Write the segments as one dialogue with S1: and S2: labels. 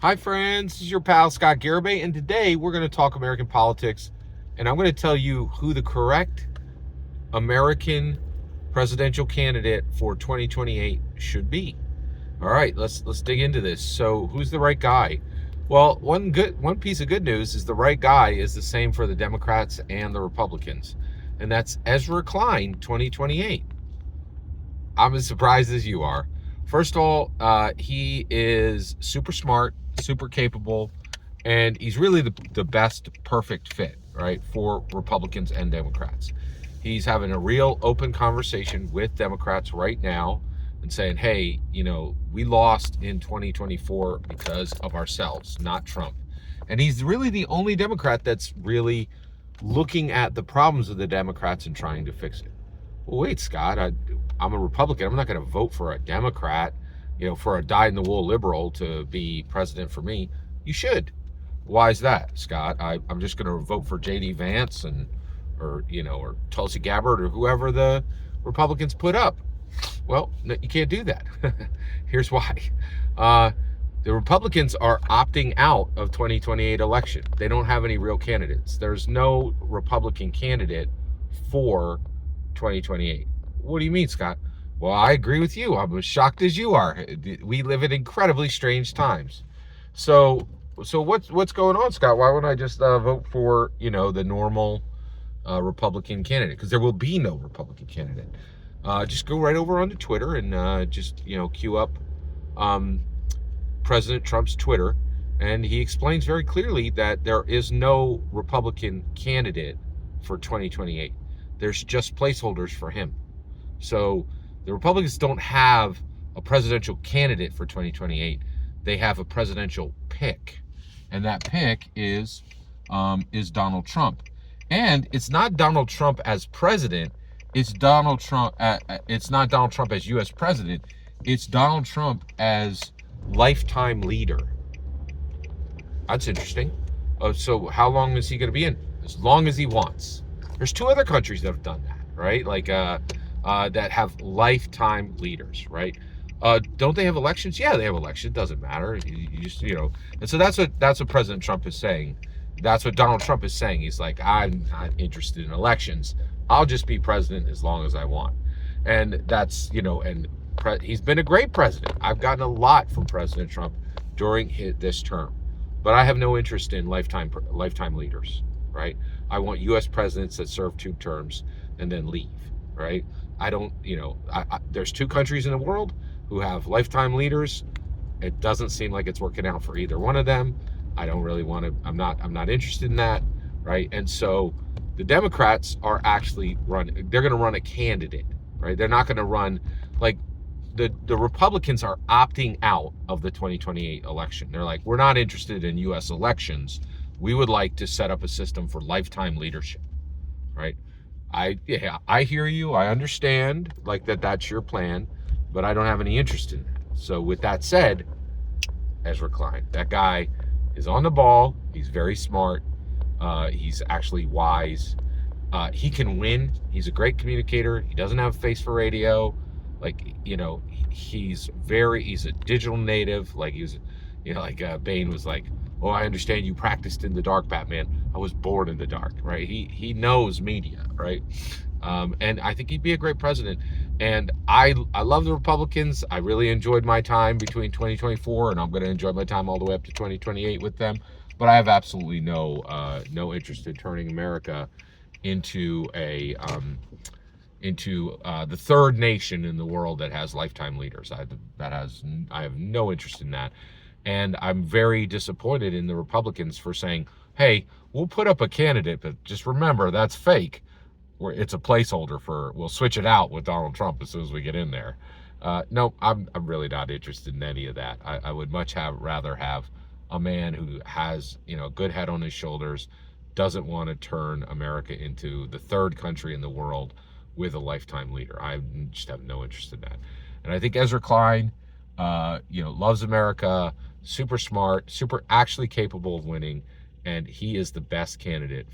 S1: Hi, friends. This is your pal Scott Garibay, and today we're going to talk American politics. And I'm going to tell you who the correct American presidential candidate for 2028 should be. All right, let's dig into this. So, who's the right guy? Well, one piece of good news is the right guy is the same for the Democrats and the Republicans, and that's Ezra Klein, 2028. I'm as surprised as you are. First of all, he is super smart, super capable, and he's really the best perfect fit, right, for Republicans and Democrats. He's having a real open conversation with Democrats right now and saying, hey, we lost in 2024 because of ourselves, not Trump. And he's really the only Democrat that's really looking at the problems of the Democrats and trying to fix it. Well, wait, Scott, I'm a Republican. I'm not going to vote for a Democrat, for a dyed-in-the-wool liberal to be president for me. You should. Why is that, Scott? I'm just going to vote for J.D. Vance or Tulsi Gabbard or whoever the Republicans put up. Well, no, you can't do that. Here's why. The Republicans are opting out of 2028 election. They don't have any real candidates. There's no Republican candidate for 2028. What do you mean, Scott? Well, I agree with you. I'm as shocked as you are. We live in incredibly strange times. So, what's going on, Scott? Why wouldn't I just vote for the normal Republican candidate? Because there will be no Republican candidate. Just go right over onto Twitter and just queue up President Trump's Twitter, and he explains very clearly that there is no Republican candidate for 2028. There's just placeholders for him. So the Republicans don't have a presidential candidate for 2028. They have a presidential pick, and that pick is Donald Trump. And it's not Donald Trump as president. It's Donald Trump. It's not Donald Trump as U.S. president. It's Donald Trump as lifetime leader. That's interesting. So how long is he going to be in? As long as he wants. There's two other countries that have done that, right? Like that have lifetime leaders, right? Don't they have elections? Yeah, they have elections. It doesn't matter. You just And so that's what President Trump is saying. That's what Donald Trump is saying. He's like, I'm not interested in elections. I'll just be president as long as I want. And that's he's been a great president. I've gotten a lot from President Trump during this term, but I have no interest in lifetime leaders, right? I want U.S. presidents that serve 2 terms and then leave, right? I don't, there's 2 countries in the world who have lifetime leaders. It doesn't seem like it's working out for either one of them. I don't really want to. I'm not interested in that, right? And so the Democrats are actually running. They're going to run a candidate, right? They're not going to run like the Republicans are opting out of the 2028 election. They're like, we're not interested in U.S. elections. We would like to set up a system for lifetime leadership, right? I hear you. I understand like that's your plan, but I don't have any interest in that. So with that said, Ezra Klein, that guy is on the ball. He's very smart. He's actually wise. He can win. He's a great communicator. He doesn't have a face for radio. Like, he's a digital native. Like he was, Bane was like, oh, I understand you practiced in the dark, Batman. I was born in the dark, right? He knows media, right? And I think he'd be a great president. And I love the Republicans. I really enjoyed my time between 2024, and I'm going to enjoy my time all the way up to 2028 with them. But I have absolutely no interest in turning America into the third nation in the world that has lifetime leaders. I have no interest in that. And I'm very disappointed in the Republicans for saying, hey, we'll put up a candidate, but just remember, that's fake. It's a placeholder we'll switch it out with Donald Trump as soon as we get in there. No, I'm really not interested in any of that. I would much rather have a man who has, a good head on his shoulders, doesn't want to turn America into the third country in the world with a lifetime leader. I just have no interest in that. And I think Ezra Klein, loves America, super smart, super actually capable of winning, and he is the best candidate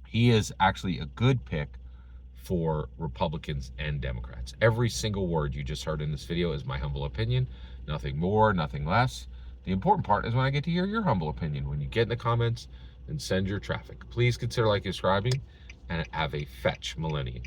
S1: he is actually a good pick for Republicans and Democrats. Every single word you just heard in this video is my humble opinion. Nothing more, nothing less. The important part is when I get to hear your humble opinion. When you get in the comments and send your traffic. Please consider liking, subscribing, and have a fetch millennium.